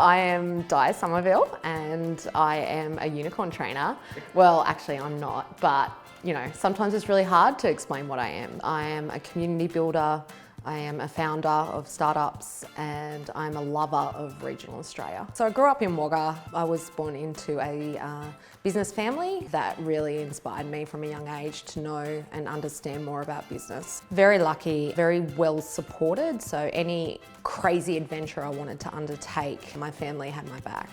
I am Dianna Somerville and I am a unicorn trainer. Well, actually I'm not, but you know, sometimes it's really hard to explain what I am. I am a community builder, I am a founder of startups, and I'm a lover of regional Australia. So I grew up in Wagga. I was born into a business family that really inspired me from a young age to know and understand more about business. Very lucky, very well supported, so any crazy adventure I wanted to undertake, my family had my back.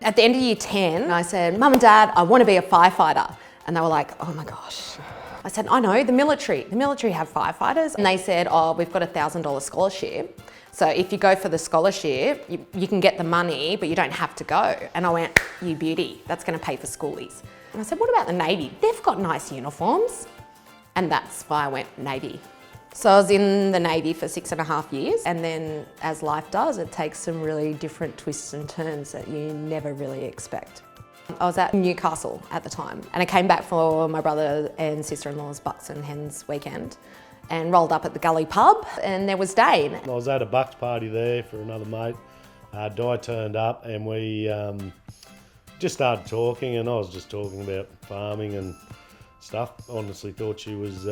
At the end of year 10, I said, Mum and Dad, I want to be a firefighter. And they were like, oh my gosh. I said, I know, the military have firefighters. And they said, oh, we've got a $1,000 scholarship. So if you go for the scholarship, you can get the money, but you don't have to go. And I went, you beauty, that's gonna pay for schoolies. And I said, what about the Navy? They've got nice uniforms. And that's why I went Navy. So I was in the Navy for 6.5 years. And then as life does, it takes some really different twists and turns that you never really expect. I was at Newcastle at the time and I came back for my brother and sister-in-law's Bucks and Hens weekend and rolled up at the Gully pub and there was Dane. I was at a Bucks party there for another mate. Di turned up and we just started talking, and I was just talking about farming and stuff. Honestly thought she was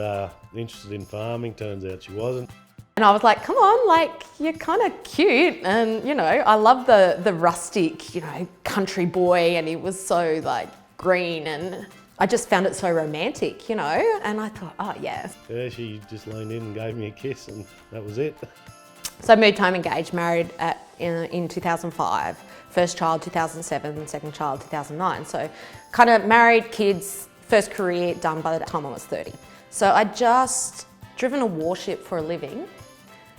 interested in farming, turns out she wasn't. And I was like, come on, like, you're kind of cute. And, you know, I love the rustic, you know, country boy, and he was so like green, and I just found it so romantic, you know, and I thought, oh yeah. Yeah, she just leaned in and gave me a kiss and that was it. So I moved home engaged, married in 2005, first child 2007, second child 2009. So kind of married, kids, first career done by the time I was 30. So I'd just driven a warship for a living,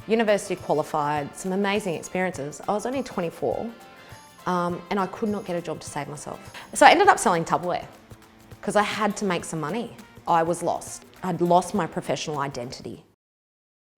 university qualified, some amazing experiences. I was only 24 and I could not get a job to save myself. So I ended up selling Tupperware because I had to make some money. I was lost. I'd lost my professional identity.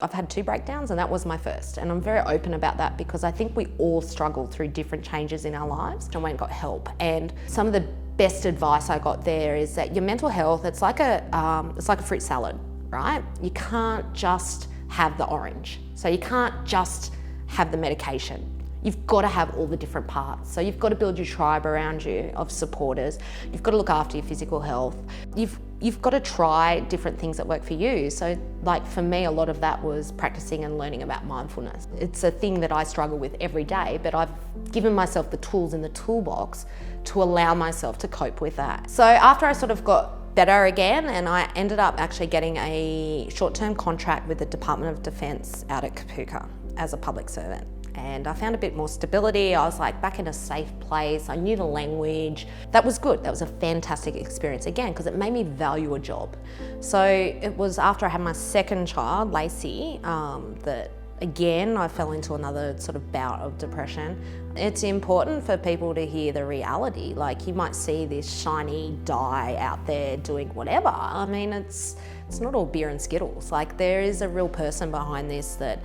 I've had 2 breakdowns and that was my first. And I'm very open about that because I think we all struggle through different changes in our lives. I went and got help, and some of the best advice I got there is that your mental health, it's like a fruit salad, right? You can't just have the orange. So you can't just have the medication. You've got to have all the different parts. So you've got to build your tribe around you of supporters. You've got to look after your physical health. You've got to try different things that work for you. So like for me, a lot of that was practicing and learning about mindfulness. It's a thing that I struggle with every day, but I've given myself the tools in the toolbox to allow myself to cope with that. So after I sort of got better again, and I ended up actually getting a short-term contract with the Department of Defence out at Kapuka as a public servant. And I found a bit more stability. I was like back in a safe place. I knew the language. That was good. That was a fantastic experience again, because it made me value a job. So it was after I had my second child, Lacey, that again, I fell into another sort of bout of depression. It's important for people to hear the reality. Like, you might see this shiny die out there doing whatever. I mean, it's not all beer and Skittles. Like, there is a real person behind this that,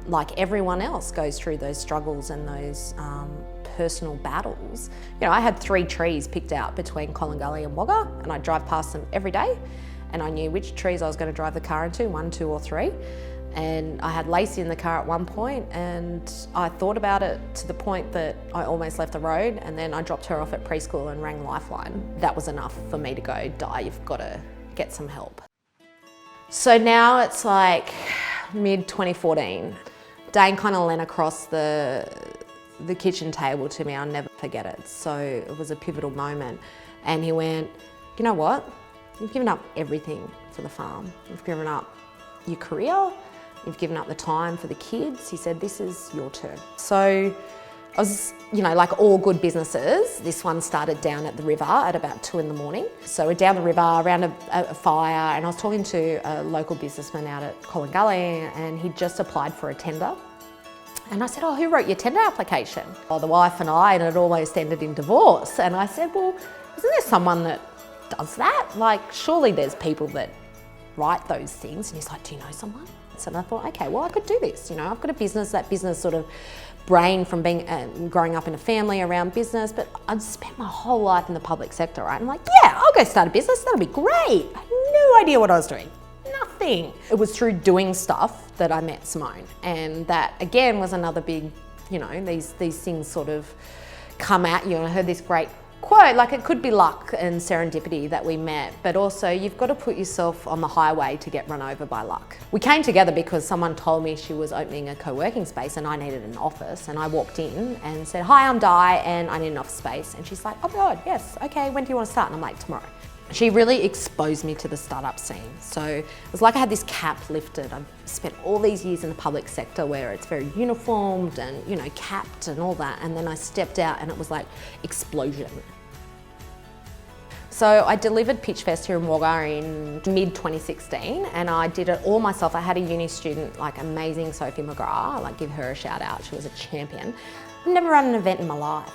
like everyone else, goes through those struggles and those personal battles. You know, I had 3 trees picked out between Collingully and Wagga, and I drive past them every day, and I knew which trees I was going to drive the car into, 1, 2 or 3. And I had Lacey in the car at one point, and I thought about it to the point that I almost left the road, and then I dropped her off at preschool and rang Lifeline. That was enough for me to go, Di, you've got to get some help. So now it's like mid-2014. Dane kind of leant across the kitchen table to me. I'll never forget it. So it was a pivotal moment. And he went, you know what? You've given up everything for the farm. You've given up your career. You've given up the time for the kids. He said, this is your turn. So I was, you know, like all good businesses, this one started down at the river at about 2 in the morning. So we're down the river around a fire, and I was talking to a local businessman out at Collingully, and he'd just applied for a tender. And I said, oh, who wrote your tender application? Oh, the wife and I, and it almost ended in divorce. And I said, well, isn't there someone that does that? Like, surely there's people that write those things. And he's like, do you know someone? And I thought, okay, well, I could do this. You know, I've got a business, that business sort of brain from being growing up in a family around business, but I'd spent my whole life in the public sector, right? I'm like, yeah, I'll go start a business. That'll be great. I had no idea what I was doing. Nothing. It was through doing stuff that I met Simone. And that, again, was another big you know, these things sort of come at you. And I heard this great quote, like it could be luck and serendipity that we met, but also you've got to put yourself on the highway to get run over by luck. We came together because someone told me she was opening a co-working space and I needed an office, and I walked in and said, hi, I'm Di and I need an office space. And she's like, oh my God, yes, okay, when do you want to start? And I'm like, tomorrow. She really exposed me to the startup scene. So it was like I had this cap lifted. I've spent all these years in the public sector where it's very uniformed and, you know, capped and all that. And then I stepped out and it was like explosion. So I delivered Pitch Fest here in Wagga in mid 2016, and I did it all myself. I had a uni student, like amazing Sophie McGrath, like give her a shout out. She was a champion. I've never run an event in my life.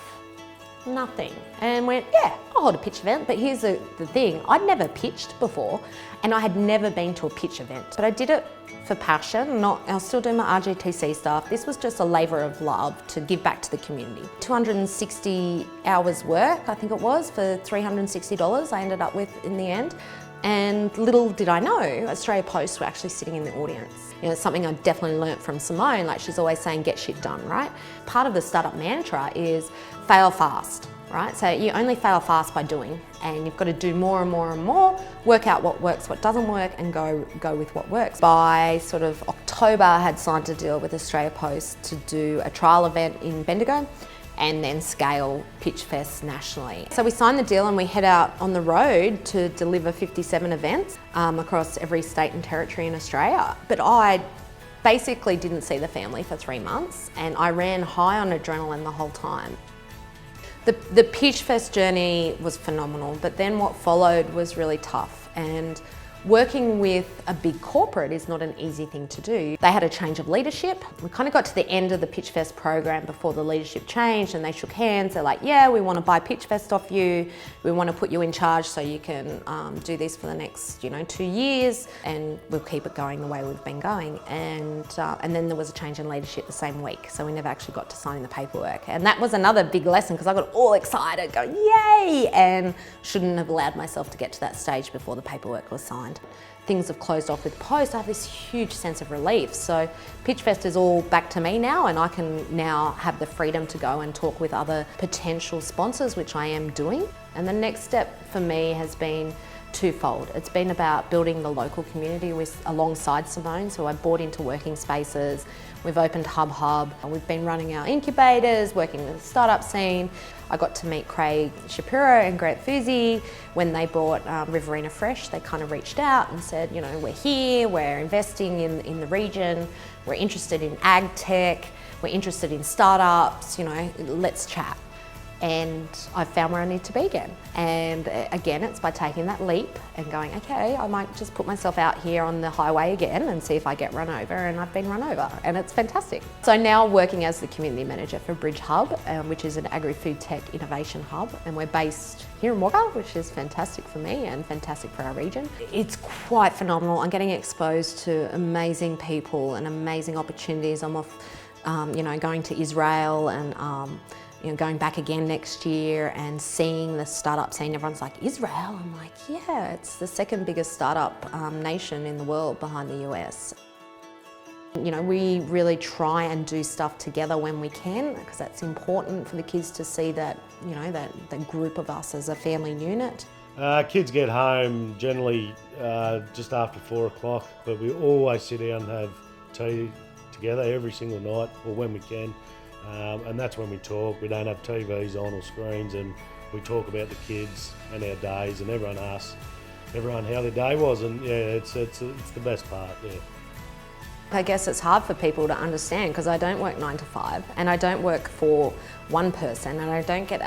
Nothing. And went, yeah, I'll hold a pitch event, but here's the thing, I'd never pitched before and I had never been to a pitch event. But I did it for passion, I'll still do my RGTC stuff. This was just a labour of love to give back to the community. 260 hours work, I think it was, for $360 I ended up with in the end. And little did I know, Australia Post were actually sitting in the audience. You know, it's something I've definitely learnt from Simone, like she's always saying, get shit done, right? Part of the startup mantra is fail fast, right? So you only fail fast by doing, and you've got to do more and more and more, work out what works, what doesn't work, and go with what works. By sort of October, I had signed a deal with Australia Post to do a trial event in Bendigo, and then scale Pitch Fest nationally. So we signed the deal and we head out on the road to deliver 57 events across every state and territory in Australia. But I basically didn't see the family for 3 months, and I ran high on adrenaline the whole time. The Pitch Fest journey was phenomenal, but then what followed was really tough. And working with a big corporate is not an easy thing to do. They had a change of leadership. We kind of got to the end of the Pitch Fest program before the leadership changed, and they shook hands. They're like, yeah, we want to buy Pitch Fest off you. We want to put you in charge so you can do this for the next, 2 years, and we'll keep it going the way we've been going. And then there was a change in leadership the same week, so we never actually got to signing the paperwork. And that was another big lesson because I got all excited, going, yay, and shouldn't have allowed myself to get to that stage before the paperwork was signed. Things have closed off with Post. I have this huge sense of relief. So Pitch Fest is all back to me now, and I can now have the freedom to go and talk with other potential sponsors, which I am doing. And the next step for me has been twofold. It's been about building the local community alongside Simone. So I bought into working spaces. We've opened Hub. We've been running our incubators, working with the startup scene. I got to meet Craig Shapiro and Grant Fuzzi when they bought Riverina Fresh. They kind of reached out and said, we're here, we're investing in the region, we're interested in ag tech, we're interested in startups, let's chat. And I've found where I need to be again. And again, it's by taking that leap and going, okay, I might just put myself out here on the highway again and see if I get run over, and I've been run over, and it's fantastic. So now working as the community manager for Bridge Hub, which is an agri-food tech innovation hub, and we're based here in Wagga, which is fantastic for me and fantastic for our region. It's quite phenomenal. I'm getting exposed to amazing people and amazing opportunities. I'm off, going to Israel and going back again next year and seeing the startup scene. Everyone's like, Israel? I'm like, yeah, it's the second biggest startup nation in the world behind the US. We really try and do stuff together when we can, because that's important for the kids to see that, that group of us as a family unit. Kids get home generally just after 4 o'clock, but we always sit down and have tea together every single night, or when we can. And that's when we talk. We don't have TVs on or screens, and we talk about the kids and our days, and everyone asks everyone how their day was, and yeah, it's the best part, yeah. I guess it's hard for people to understand because I don't work 9 to 5, and I don't work for one person, and I don't get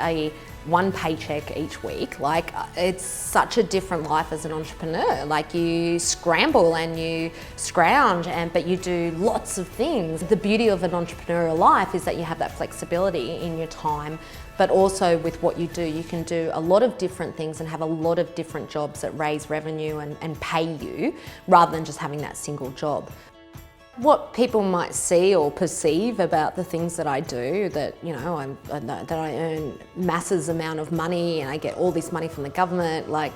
one paycheck each week. Like, it's such a different life as an entrepreneur. Like, you scramble and you scrounge, but you do lots of things. The beauty of an entrepreneurial life is that you have that flexibility in your time, but also with what you do, you can do a lot of different things and have a lot of different jobs that raise revenue and pay you, rather than just having that single job. What people might see or perceive about the things that I do, that that I earn masses amount of money and I get all this money from the government, like,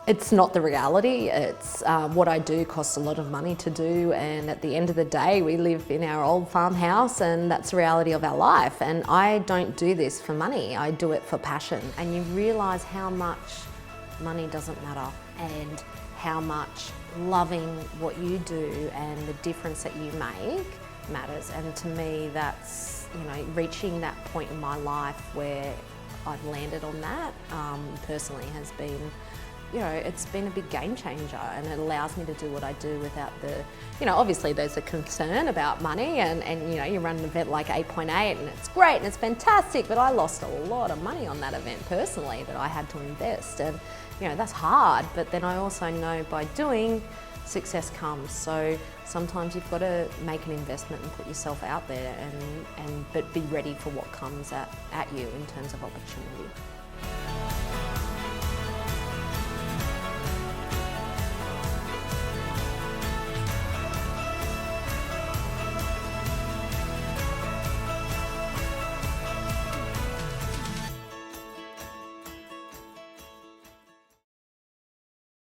It's not the reality. It's what I do costs a lot of money to do, and at the end of the day we live in our old farmhouse, and that's the reality of our life. And I don't do this for money, I do it for passion. And you realise how much money doesn't matter, and how much loving what you do and the difference that you make matters. And to me, that's, you know, reaching that point in my life where I've landed on that personally has been, you know, it's been a big game changer, and it allows me to do what I do without the, you know, obviously there's a concern about money, and you know, you run an event like 8.8 and it's great and it's fantastic, but I lost a lot of money on that event personally that I had to invest, and you know, that's hard. But then I also know by doing, success comes. So sometimes you've got to make an investment and put yourself out there, but be ready for what comes at you in terms of opportunity.